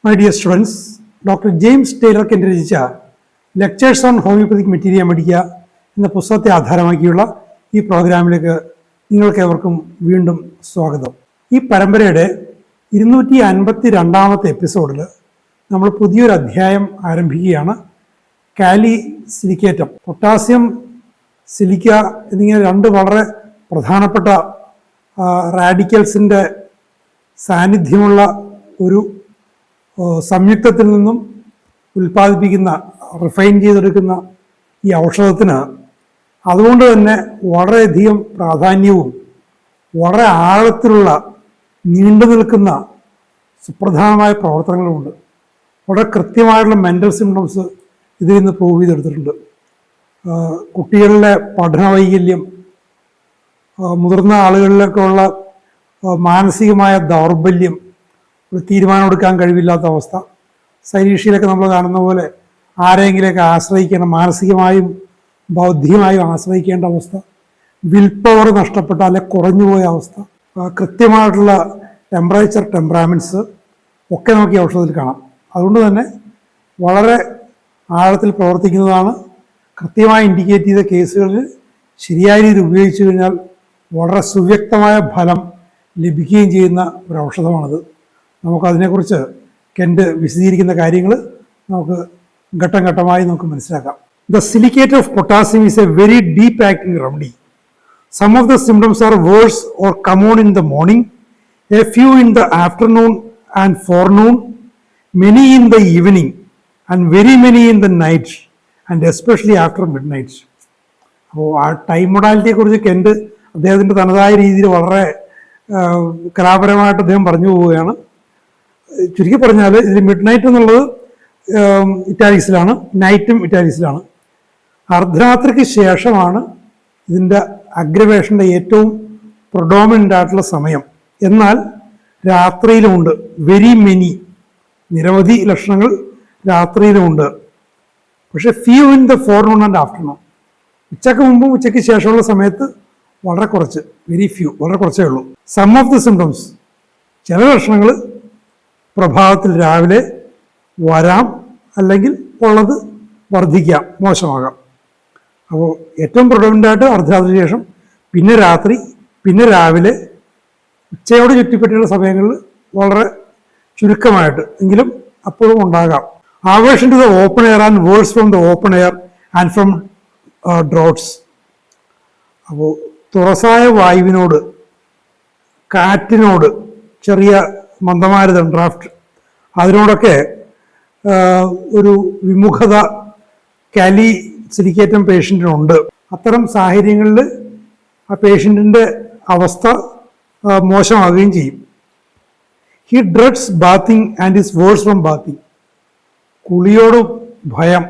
My dear students, Dr. James Tyler Kent രചിച്ച lectures on homoeopathic materia medica എന്ന പുസ്തകത്തെ ആധാരമാക്കിയുള്ള ഈ പ്രോഗ്രാമിലേക്ക് നിങ്ങൾക്കേവർക്കും വീണ്ടും സ്വാഗതം. ഈ പരമ്പരയുടെ 252ാമത്തെ എപ്പിസോഡിൽ നമ്മൾ പുതിയൊരു അധ്യായം ആരംഭിക്കുകയാണ്. കാലി സിലിക്കേറ്റം, പൊട്ടാസ്യം, സിലിക്ക എന്നിങ്ങനെ രണ്ട് വളരെ പ്രധാനപ്പെട്ട റാഡിക്കൽസിൻ്റെ സാന്നിധ്യമുള്ള ഒരു സംയുക്തത്തിൽ നിന്നും ഉൽപ്പാദിപ്പിക്കുന്ന, റിഫൈൻ ചെയ്തെടുക്കുന്ന ഈ ഔഷധത്തിന് അതുകൊണ്ട് തന്നെ വളരെയധികം പ്രാധാന്യവും വളരെ ആഴത്തിലുള്ള നീണ്ടു നിൽക്കുന്ന സുപ്രധാനമായ പ്രവർത്തനങ്ങളുമുണ്ട്. വളരെ കൃത്യമായിട്ടുള്ള മെൻ്റൽ സിംറ്റംസ് ഇതിൽ നിന്ന് പ്രൂവ് ചെയ്തെടുത്തിട്ടുണ്ട്. കുട്ടികളിലെ പഠന വൈകല്യം, മുതിർന്ന ആളുകളിലൊക്കെ ഉള്ള മാനസികമായ ദൗർബല്യം, ഒരു തീരുമാനമെടുക്കാൻ കഴിവില്ലാത്ത അവസ്ഥ, പരീക്ഷയിലൊക്കെ നമ്മൾ കാണുന്ന പോലെ ആരെങ്കിലുമൊക്കെ ആശ്രയിക്കേണ്ട, മാനസികമായും ബൗദ്ധികമായും ആശ്രയിക്കേണ്ട അവസ്ഥ, വിൽ പവർ നഷ്ടപ്പെട്ട അല്ലെ കുറഞ്ഞുപോയ അവസ്ഥ, കൃത്യമായിട്ടുള്ള ടെമ്പറേച്ചർ, ടെമ്പറാമെൻറ്റ്സ് ഒക്കെ നമുക്ക് ഈ ഔഷധത്തിൽ കാണാം. അതുകൊണ്ട് തന്നെ വളരെ ആഴത്തിൽ പ്രവർത്തിക്കുന്നതാണ്. കൃത്യമായി ഇൻഡിക്കേറ്റ് ചെയ്ത കേസുകളിൽ ശരിയായ രീതിയിൽ ഉപയോഗിച്ചു കഴിഞ്ഞാൽ വളരെ സുവ്യക്തമായ ഫലം ലഭിക്കുകയും ചെയ്യുന്ന ഒരു ഔഷധമാണിത്. നമുക്കതിനെക്കുറിച്ച് കെന്റ് വിശദീകരിക്കുന്ന കാര്യങ്ങൾ നമുക്ക് ഘട്ടം ഘട്ടമായി നമുക്ക് മനസ്സിലാക്കാം. The silicate of potassium is a very deep acting remedy. Some of the symptoms are worse or come on in the morning, a few in the afternoon and forenoon, many in the evening and very many in the night and especially after midnight. അപ്പോൾ ആ time മൊഡാലിറ്റിയെക്കുറിച്ച് Kent അദ്ദേഹത്തിൻ്റെ തനതായ രീതിയിൽ വളരെ കലാപരമായിട്ട് അദ്ദേഹം പറഞ്ഞു പോവുകയാണ്. ചുരുക്കി പറഞ്ഞാൽ ഇതിൽ മിഡ് നൈറ്റ് എന്നുള്ളത് ഇറ്റാലിക്സിലാണ്, നൈറ്റും ഇറ്റാലിക്സിലാണ്. അർദ്ധരാത്രിക്ക് ശേഷമാണ് ഇതിൻ്റെ അഗ്രവേഷൻ്റെ ഏറ്റവും പ്രൊഡോമിനൻ്റ് ആയിട്ടുള്ള സമയം. എന്നാൽ രാത്രിയിലുമുണ്ട്, വെരി മെനി, നിരവധി ലക്ഷണങ്ങൾ രാത്രിയിലുമുണ്ട്. പക്ഷേ few in the forenoon and afternoon, ഉച്ചയ്ക്ക് മുമ്പും ഉച്ചയ്ക്ക് ശേഷമുള്ള സമയത്ത് വളരെ കുറച്ച്, വെരി ഫ്യൂ, വളരെ കുറച്ചേ ഉള്ളൂ. സം ഓഫ് ദ സിംറ്റംസ്, ചില ലക്ഷണങ്ങൾ പ്രഭാതത്തിൽ രാവിലെ വരാം, അല്ലെങ്കിൽ ഉള്ളത് വർദ്ധിക്കാം, മോശമാകാം. അപ്പോൾ ഏറ്റവും പ്രൊഡമിനൻ്റായിട്ട് അർദ്ധരാത്രി ശേഷം, പിന്നെ രാത്രി, പിന്നെ രാവിലെ, ഉച്ചയോട് ചുറ്റിപ്പറ്റിയുള്ള സമയങ്ങളിൽ വളരെ ചുരുക്കമായിട്ട് എങ്കിലും അപ്പോഴും ഉണ്ടാകാം. Aversion to the open air and worse from the open air and from draughts. അപ്പോൾ തുറസായ വായുവിനോട്, കാറ്റിനോട്, ചെറിയ മന്ദമാരുതം, ഡ്രാഫ്റ്റ്, അതിനോടൊക്കെ ഒരു വിമുഖത കാലി സിലിക്കേറ്റം പേഷ്യൻറ്റിനുണ്ട്. അത്തരം സാഹചര്യങ്ങളിൽ ആ പേഷ്യൻറ്റിൻ്റെ അവസ്ഥ മോശമാകുകയും ചെയ്യും. He dreads bathing and is worse from bathing. കുളിയോട് ഭയം,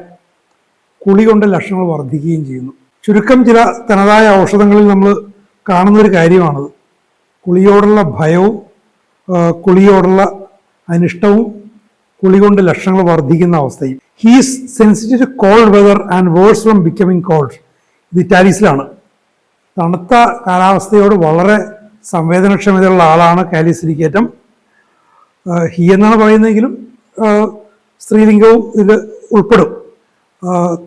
കുളി കൊണ്ട് ലക്ഷണങ്ങൾ വർദ്ധിക്കുകയും ചെയ്യുന്നു. ചുരുക്കം ചില തനതായ ഔഷധങ്ങളിൽ നമ്മൾ കാണുന്നൊരു കാര്യമാണത്. കുളിയോടുള്ള ഭയവും കുളിയോടുള്ള അനിഷ്ടവും കുളി കൊണ്ട് ലക്ഷണങ്ങൾ വർദ്ധിക്കുന്ന അവസ്ഥയും. He's sensitive to cold weather and worse from becoming cold. ഇത് ഇറ്റാലിക്സിലാണ്. തണുത്ത കാലാവസ്ഥയോട് വളരെ സംവേദനക്ഷമതയുള്ള ആളാണ് കാലി സിലിക്കേറ്റം. ഹി എന്നാണ് പറയുന്നതെങ്കിലും സ്ത്രീലിംഗവും ഇതിൽ ഉൾപ്പെടും.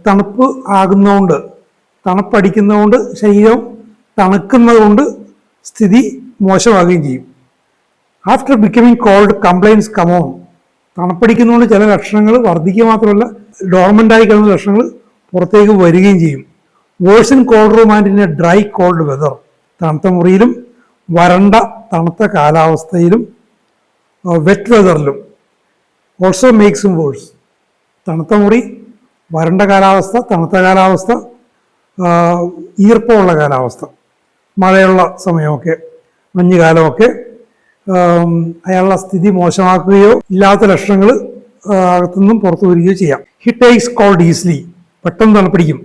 തണുപ്പ് ആകുന്നതുകൊണ്ട്, തണുപ്പടിക്കുന്നതുകൊണ്ട് ശരീരം തണുക്കുന്നതുകൊണ്ട് സ്ഥിതി മോശമാകുകയും ചെയ്യും. After becoming cold complaints come on. തണുപ്പടിക്കുന്നതുകൊണ്ട് ചില ലക്ഷണങ്ങൾ വർദ്ധിക്കുക മാത്രമല്ല, ഡോർമൻ്റായി കിടന്ന ലക്ഷണങ്ങൾ പുറത്തേക്ക് വരികയും ചെയ്യും. Worse in cold room and in a dry cold weather. തണുത്ത മുറിയിലും വരണ്ട തണുത്ത കാലാവസ്ഥയിലും വെറ്റ് വെതറിലും. Also makes him worse. തണുത്ത മുറി, വരണ്ട കാലാവസ്ഥ, തണുത്ത കാലാവസ്ഥ, ഈർപ്പമുള്ള കാലാവസ്ഥ, മഴയുള്ള സമയമൊക്കെ, മഞ്ഞുകാലമൊക്കെ അയാളുടെ സ്ഥിതി മോശമാക്കുകയോ ഇല്ലാത്ത ലക്ഷണങ്ങൾ അകത്തുനിന്നും പുറത്തു വരികയോ ചെയ്യാം. He takes cold easily. പെട്ടെന്ന് തണുപ്പിടിക്കും.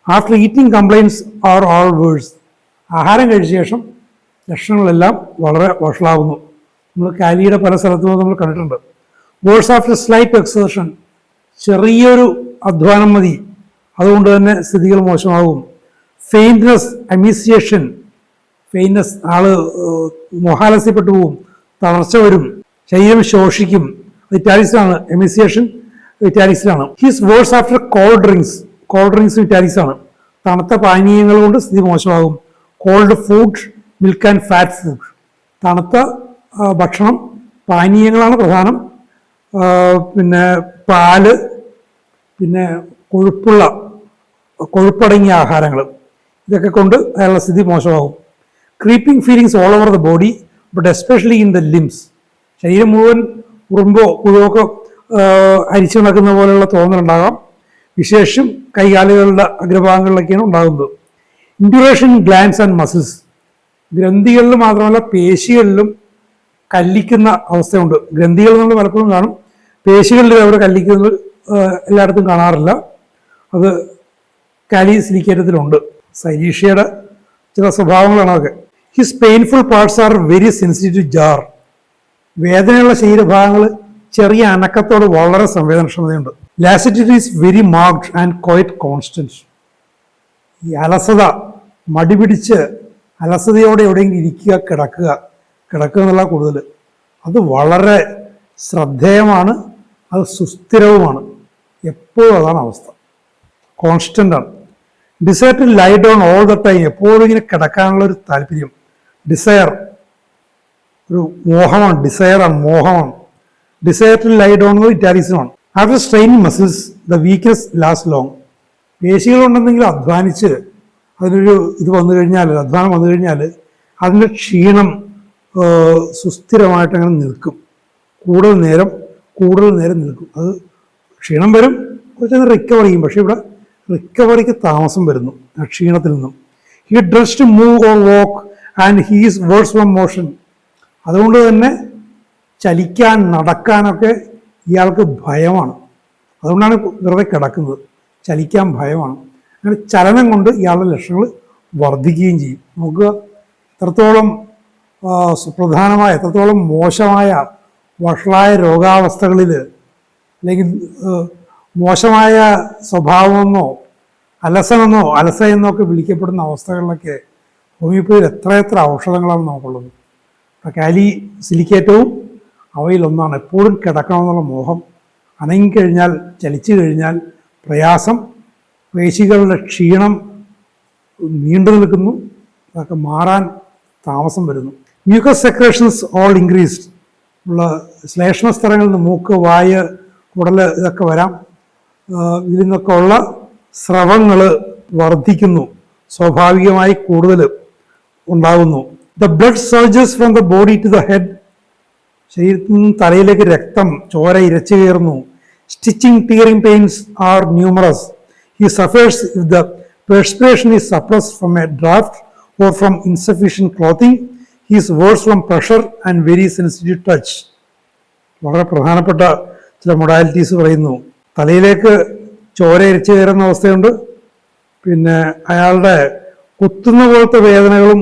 After eating complaints are all worse. ആഹാരം കഴിച്ച ശേഷം ലക്ഷണങ്ങളെല്ലാം വളരെ വഷളാകുന്നു. നമ്മൾ കാലിയുടെ പല സ്ഥലത്തും നമ്മൾ കണ്ടിട്ടുണ്ട്. Worse after slight exertion. ചെറിയൊരു അധ്വാനം മതി, അതുകൊണ്ട് തന്നെ സ്ഥിതികൾ മോശമാകും. ഫെയിൻറ്റ്നസ്, അമീസിയേഷൻ. ഫെയിൻറ്റ്നസ്, ആള് മോഹാലസ്യപ്പെട്ടു പോവും, തളർച്ച വരും, ശരീരം ശോഷിക്കും, ഇറ്റാലിക്സിലാണ്, എമിസിയേഷൻ ഇറ്റാലിക്സിലാണ്. His words after cold drinks ഇറ്റാലിക്സാണ്. തണുത്ത പാനീയങ്ങൾ കൊണ്ട് സ്ഥിതി മോശമാകും. Cold food, milk and fat food. തണുത്ത ഭക്ഷണം, പാനീയങ്ങളാണ് പ്രധാനം. പിന്നെ പാല്, പിന്നെ കൊഴുപ്പടങ്ങിയ ആഹാരങ്ങൾ, ഇതൊക്കെ കൊണ്ട് അയാളുടെ സ്ഥിതി മോശമാകും. Creeping feelings all over the body but especially in the limbs. ശരീരം മുഴുവൻ ഉറുമ്പോ പുഴുവൊക്കെ അരിച്ചു നടക്കുന്ന പോലെയുള്ള തോന്നലുണ്ടാകാം. വിശേഷം കൈകാലുകളുടെ അഗ്രഭാഗങ്ങളിലൊക്കെയാണ് ഉണ്ടാകുന്നത്. ഇൻഡ്യൂറേഷൻ ഗ്ലാൻഡ്സ് ആൻഡ് മസിൽസ്. ഗ്രന്ഥികളിൽ മാത്രമല്ല പേശികളിലും കല്ലിക്കുന്ന അവസ്ഥയുണ്ട്. ഗ്രന്ഥികൾ നമ്മൾ പലപ്പോഴും കാണും, പേശികളിൽ അവിടെ കല്ലിക്കുന്നത് എല്ലായിടത്തും കാണാറില്ല. അത് കാലി സിലിക്കേറ്റത്തിലുണ്ട്. സൈലീഷ്യയുടെ ചില സ്വഭാവങ്ങളാണ് അതൊക്കെ. His painful parts are very sensitive to jar. വേദനയുള്ള ശരീരഭാഗങ്ങൾ ചെറിയ അനക്കത്തോട് വളരെ സംവേദനക്ഷമതയുണ്ട്. Lassitude is very marked and quite constant. ഈ അലസത, മടി പിടിച്ച് അലസതയോടെ എവിടെയെങ്കിലും ഇരിക്കുക, കിടക്കുക എന്നുള്ള കൂടുതൽ, അത് വളരെ ശ്രദ്ധേയമാണ്, അത് സുസ്ഥിരവുമാണ്. എപ്പോഴും അതാണ് അവസ്ഥ, കോൺസ്റ്റന്റ് ആണ്. Desire to lie down all the time. എപ്പോഴും ഇങ്ങനെ കിടക്കാനുള്ള ഒരു താല്പര്യം. ഡിസയർ ഒരു മോഹമാണ്, മോഹമാണ്. ഡിസയർ ടു ലൈ ഡൗൺ ഇറ്റാലിക്സുമാണ്. After straining muscles the weakness last long. പേശികളുണ്ടെന്നെങ്കിലും അധ്വാനിച്ച് അതിനൊരു അധ്വാനം വന്നു കഴിഞ്ഞാൽ അതിൻ്റെ ക്ഷീണം സുസ്ഥിരമായിട്ട് അങ്ങനെ നിൽക്കും. കൂടുതൽ നേരം നിൽക്കും. അത് ക്ഷീണം വരും, കുറച്ച് നേരം റിക്കവർ ചെയ്യും. പക്ഷേ ഇവിടെ റിക്കവറിക്ക് താമസം വരുന്നു ആ ക്ഷീണത്തിൽ നിന്നും. He dreads to move or walk and he's worse from motion. അതുകൊണ്ട് തന്നെ ചലിക്കാൻ, നടക്കാനൊക്കെ ഇയാൾക്ക് ഭയമാണ്. അതുകൊണ്ടാണ് വെറുതെ കിടക്കുന്നത്. ചലിക്കാൻ ഭയമാണ്. അങ്ങനെ ചലനം കൊണ്ട് ഇയാളുടെ ലക്ഷണങ്ങൾ വർദ്ധിക്കുകയും ചെയ്യും. നോക്കുക, എത്രത്തോളം സുപ്രധാനമായ, എത്രത്തോളം മോശമായ വഷളായ രോഗാവസ്ഥകളിൽ, അല്ലെങ്കിൽ മോശമായ സ്വഭാവമെന്നോ അലസയെന്നൊക്കെ വിളിക്കപ്പെടുന്ന അവസ്ഥകളിലൊക്കെ ഹോമിയോപ്പതിയിൽ എത്ര ഔഷധങ്ങളാണ് നമുക്കുള്ളത്. കാലി സിലിക്കേറ്റവും അവയിലൊന്നാണ്. എപ്പോഴും കിടക്കണമെന്നുള്ള മോഹം, അനങ്ങിക്കഴിഞ്ഞാൽ, ചലിച്ചു കഴിഞ്ഞാൽ പ്രയാസം, പേശികളുടെ ക്ഷീണം നീണ്ടു നിൽക്കുന്നു, അതൊക്കെ മാറാൻ താമസം വരുന്നു. Mucus secretions all increased. ഉള്ള ശ്ലേഷ്മസ്ഥലങ്ങളിൽ നിന്ന് മൂക്ക്, വായ്, കുടൽ ഇതൊക്കെ വരാം. ഇതിൽ നിന്നൊക്കെ ഉള്ള സ്രവങ്ങൾ വർദ്ധിക്കുന്നു, സ്വാഭാവികമായി കൂടുതൽ ഉണ്ടാകുന്നു. The blood surges from the body to the head. ശരീരത്തിൽ നിന്ന് തലയിലേക്ക് ചോര ഇരച്ചു കയറുന്നു. Stitching, tearing pains are numerous. He suffers if the perspiration is suppressed from a draught or from insufficient clothing. He's worse from pressure and very sensitive touch. വളരെ പ്രധാനപ്പെട്ട ചില modalities പറയുന്നു. തലയിലേക്ക് ചോര ഇരച്ചു കയറുന്ന അവസ്ഥയുണ്ട്. പിന്നെ അയാളുടെ കുത്തുന്ന പോലത്തെ വേദനകളും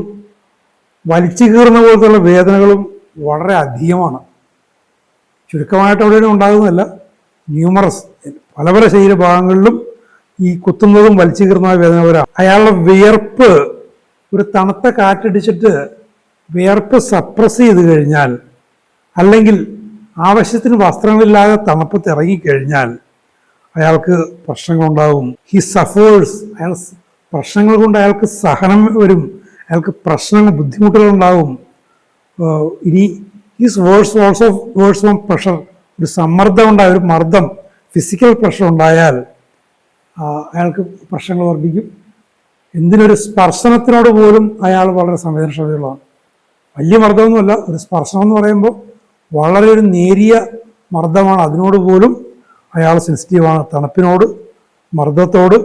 വലിച്ചു കീറുന്ന പോലത്തുള്ള വേദനകളും വളരെ അധികമാണ്. ചുരുക്കമായിട്ട് എവിടെയും ഉണ്ടാകുന്നതല്ല, ന്യൂമറസ് പല ശരീരഭാഗങ്ങളിലും ഈ കുത്തുന്നതും വലിച്ചു കീറുന്ന വേദന വരാം. അയാളുടെ വിയർപ്പ്, ഒരു തണുത്ത കാറ്റടിച്ചിട്ട് വിയർപ്പ് സപ്രസ് ചെയ്ത് കഴിഞ്ഞാൽ, അല്ലെങ്കിൽ ആവശ്യത്തിന് വസ്ത്രങ്ങളില്ലാതെ തണുപ്പത്ത് ഇറങ്ങിക്കഴിഞ്ഞാൽ അയാൾക്ക് പ്രശ്നങ്ങളുണ്ടാകും. ഹി സഫേഴ്സ്. അയാൾ പ്രശ്നങ്ങൾ കൊണ്ട് അയാൾക്ക് സഹനം വരും, അയാൾക്ക് ബുദ്ധിമുട്ടുകളുണ്ടാകും. ഇനി ഹിസ് വേർഡ്സ് ഫ്രം പ്രഷർ. ഒരു സമ്മർദ്ദം ഉണ്ടായ, ഒരു മർദ്ദം, ഫിസിക്കൽ പ്രഷർ ഉണ്ടായാൽ അയാൾക്ക് പ്രശ്നങ്ങൾ വർദ്ധിക്കും. എന്തിനൊരു സ്പർശനത്തിനോട് പോലും അയാൾ വളരെ സംവേദനക്ഷമതയുള്ളതാണ്. വലിയ മർദ്ദമൊന്നുമല്ല, ഒരു സ്പർശനം എന്ന് പറയുമ്പോൾ വളരെ ഒരു നേരിയ മർദ്ദമാണ്. അതിനോട് പോലും അയാൾ സെൻസിറ്റീവാണ്. തണുപ്പിനോട്, മർദ്ദത്തോട്,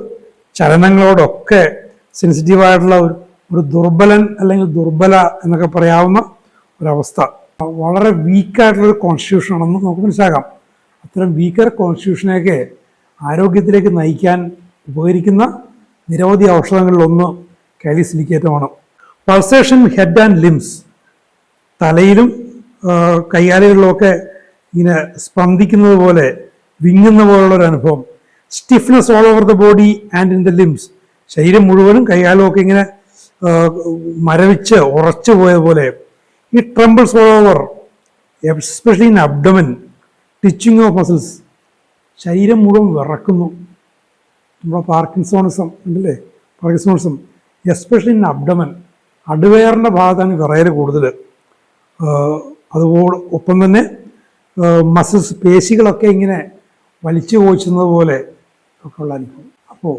ചലനങ്ങളോടൊക്കെ സെൻസിറ്റീവായിട്ടുള്ള ഒരു ദുർബലൻ അല്ലെങ്കിൽ ദുർബല എന്നൊക്കെ പറയാവുന്ന ഒരവസ്ഥ. വളരെ വീക്കായിട്ടുള്ളൊരു കോൺസ്റ്റിറ്റ്യൂഷനാണെന്ന് നമുക്ക് മനസ്സിലാക്കാം. അത്തരം വീക്കർ കോൺസ്റ്റിറ്റ്യൂഷനെയൊക്കെ ആരോഗ്യത്തിലേക്ക് നയിക്കാൻ ഉപകരിക്കുന്ന നിരവധി ഔഷധങ്ങളിലൊന്ന് കാലിസിലിക്കേറ്റമാണ്. Pulsation head and limbs. തലയിലും കൈകാലുകളിലുമൊക്കെ ഇങ്ങനെ സ്പന്ദിക്കുന്നത് പോലെ, വിങ്ങുന്ന പോലുള്ളൊരു അനുഭവം. Stiffness all over the body and in the limbs. ശരീരം മുഴുവനും കൈകാലും ഒക്കെ ഇങ്ങനെ മരവിച്ച് ഉറച്ചു പോയ പോലെ. ഈ trembles all over, especially in abdomen. Twitching of muscles, ശരീരം മുഴുവൻ വിറക്കുന്നു. നമ്മുടെ പാർക്കിൻസോണിസം ഉണ്ടല്ലേ, പാർക്കിൻസോണിസം എസ്പെഷ്യലി ഇൻ അബ്ഡമൻ, അടിവയറിൻ്റെ ഭാഗത്താണ് വിറയൽ കൂടുതൽ. അതുപോലെ ഒപ്പം തന്നെ മസിൽസ്, പേശികളൊക്കെ ഇങ്ങനെ വലിച്ചു കോച്ചുന്നത് പോലെ ഒക്കെ ഉള്ള അനുഭവം. അപ്പോൾ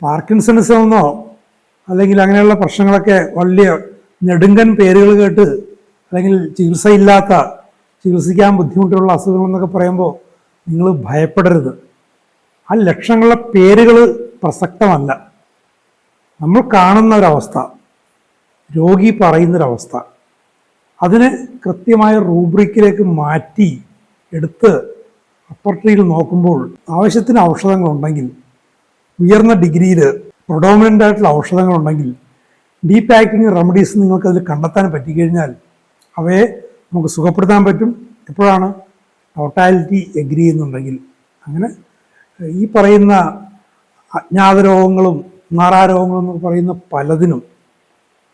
പാർക്കിൻസണിസം എന്നോ അല്ലെങ്കിൽ അങ്ങനെയുള്ള പ്രശ്നങ്ങളൊക്കെ വലിയ നെടുങ്കൻ പേരുകൾ കേട്ട് അല്ലെങ്കിൽ ചികിത്സയില്ലാത്ത, ചികിത്സിക്കാൻ ബുദ്ധിമുട്ടുള്ള അസുഖങ്ങളെന്നൊക്കെ പറയുമ്പോൾ നിങ്ങൾ ഭയപ്പെടരുത്. ആ ലക്ഷണങ്ങളുടെ പേരുകൾ പ്രസക്തമല്ല. നമ്മൾ കാണുന്ന ഒരവസ്ഥ, രോഗി പറയുന്നൊരവസ്ഥ, അതിനെ കൃത്യമായ റൂബ്രിക്കിലേക്ക് മാറ്റി എടുത്ത് റെപ്പർട്ടറിയിൽ നോക്കുമ്പോൾ ആവശ്യത്തിന് ഔഷധങ്ങളുണ്ടെങ്കിൽ, ഉയർന്ന ഡിഗ്രിയിൽ പ്രൊഡോമിനൻ്റ് ആയിട്ടുള്ള ഔഷധങ്ങളുണ്ടെങ്കിൽ, ഡീപ്പ് ആക്ടിങ് റെമഡീസ് നിങ്ങൾക്കതിൽ കണ്ടെത്താൻ പറ്റിക്കഴിഞ്ഞാൽ അവയെ നമുക്ക് സുഖപ്പെടുത്താൻ പറ്റും. എപ്പോഴാണ് ടോട്ടാലിറ്റി എഗ്രി ചെയ്യുന്നുണ്ടെങ്കിൽ. അങ്ങനെ ഈ പറയുന്ന അജ്ഞാത രോഗങ്ങളും മാറാരോഗങ്ങളും എന്നൊക്കെ പറയുന്ന പലതിനും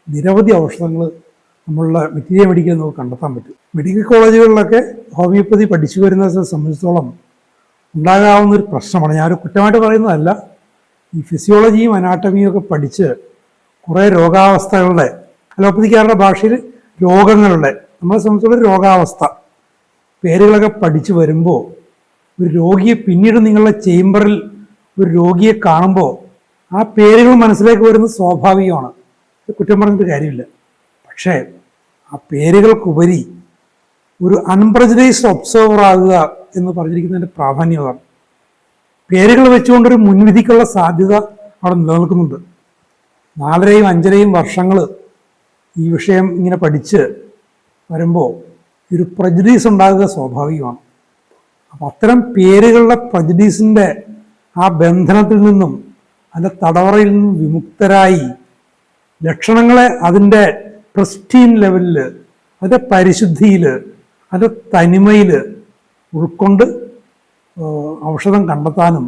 നിരവധി ഔഷധങ്ങൾ നമ്മളുടെ മെറ്റീരിയൽ മെഡിക്കൽ നമുക്ക് കണ്ടെത്താൻ പറ്റും. മെഡിക്കൽ കോളേജുകളിലൊക്കെ ഹോമിയോപ്പതി പഠിച്ചു വരുന്നതിനെ സംബന്ധിച്ചിടത്തോളം ഉണ്ടാകാവുന്നൊരു പ്രശ്നമാണ്, ഞാനൊരു കുറ്റമായിട്ട് പറയുന്നതല്ല, ഈ ഫിസിയോളജിയും അനാട്ടമിയും ഒക്കെ പഠിച്ച് കുറേ രോഗാവസ്ഥകളുടെ, അലോപ്പതിക്കാരുടെ ഭാഷയിൽ രോഗങ്ങളുടെ, നമ്മളെ സംബന്ധിച്ചുള്ള രോഗാവസ്ഥ പേരുകളൊക്കെ പഠിച്ചു വരുമ്പോൾ ഒരു രോഗിയെ പിന്നീട് നിങ്ങളുടെ ചേംബറിൽ ഒരു രോഗിയെ കാണുമ്പോൾ ആ പേരുകൾ മനസ്സിലേക്ക് വരുന്നത് സ്വാഭാവികമാണ്, കുറ്റം പറഞ്ഞിട്ട് കാര്യമില്ല. പക്ഷേ ആ പേരുകൾക്കുപരി ഒരു അൺപ്രജുഡൈസ്ഡ് ഒബ്സർവർ ആകുക എന്ന് പറഞ്ഞിരിക്കുന്നതിൻ്റെ പ്രാധാന്യമാണ്. പേരുകൾ വെച്ചുകൊണ്ടൊരു മുൻവിധിക്കുള്ള സാധ്യത അവിടെ നിലനിൽക്കുന്നുണ്ട്. 4.5 5.5 വർഷങ്ങൾ ഈ വിഷയം ഇങ്ങനെ പഠിച്ച് വരുമ്പോൾ ഒരു പ്രജുഡീസ് ഉണ്ടാകുക സ്വാഭാവികമാണ്. അപ്പം അത്തരം പേരുകളുടെ പ്രജുഡീസിൻ്റെ ആ ബന്ധനത്തിൽ നിന്നും അതിൻ്റെ തടവറയിൽ നിന്നും വിമുക്തരായി ലക്ഷണങ്ങളെ അതിൻ്റെ പ്രിസ്റ്റീൻ ലെവലിൽ, അതിൻ്റെ പരിശുദ്ധിയിൽ, അതിൻ്റെ തനിമയിൽ ഉൾക്കൊണ്ട് ഔഷധം കണ്ടെത്താനും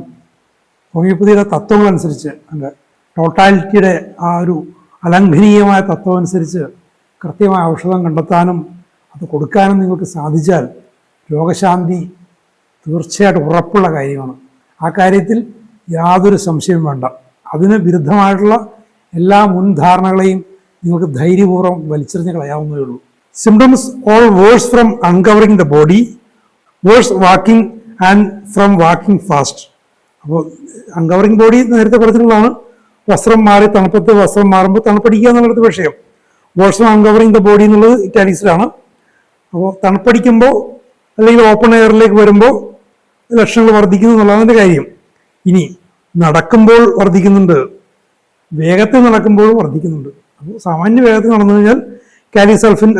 ഹോമിയോപ്പതിയുടെ തത്വങ്ങളനുസരിച്ച്, അതിൻ്റെ ടോട്ടാലിറ്റിയുടെ ആ ഒരു അലംഘനീയമായ തത്വം അനുസരിച്ച് കൃത്യമായ ഔഷധം കണ്ടെത്താനും അത് കൊടുക്കാനും നിങ്ങൾക്ക് സാധിച്ചാൽ രോഗശാന്തി തീർച്ചയായിട്ടും ഉറപ്പുള്ള കാര്യമാണ്. ആ കാര്യത്തിൽ യാതൊരു സംശയവും വേണ്ട. അതിന് വിരുദ്ധമായിട്ടുള്ള എല്ലാ മുൻധാരണകളെയും നിങ്ങൾക്ക് ധൈര്യപൂർവ്വം വലിച്ചെറിഞ്ഞ് കളയാവുന്നതേ ഉള്ളൂ. Symptoms all worse from uncovering the body, worse walking and from walking fast. അപ്പോൾ അൺകവറിങ് ബോഡി നേരത്തെ പറഞ്ഞിട്ടുള്ളതാണ്, വസ്ത്രം മാറി തണുപ്പത്ത് വസ്ത്രം മാറുമ്പോൾ തണുപ്പടിക്കുക എന്നുള്ളത് വിഷയം. Verse from uncovering the body എന്നുള്ളത് ഇറ്റാലിക്സിലാണ്. അപ്പോൾ തണുപ്പടിക്കുമ്പോൾ അല്ലെങ്കിൽ ഓപ്പൺ എയറിലേക്ക് വരുമ്പോൾ ലക്ഷണങ്ങൾ വർദ്ധിക്കുന്നു എന്നുള്ളതിൻ്റെ കാര്യം. ഇനി നടക്കുമ്പോൾ വർദ്ധിക്കുന്നുണ്ട്, വേഗത്തിൽ നടക്കുമ്പോഴും വർദ്ധിക്കുന്നുണ്ട്. അപ്പോൾ സാമാന്യ വേഗത്തിൽ നടന്നു കഴിഞ്ഞാൽ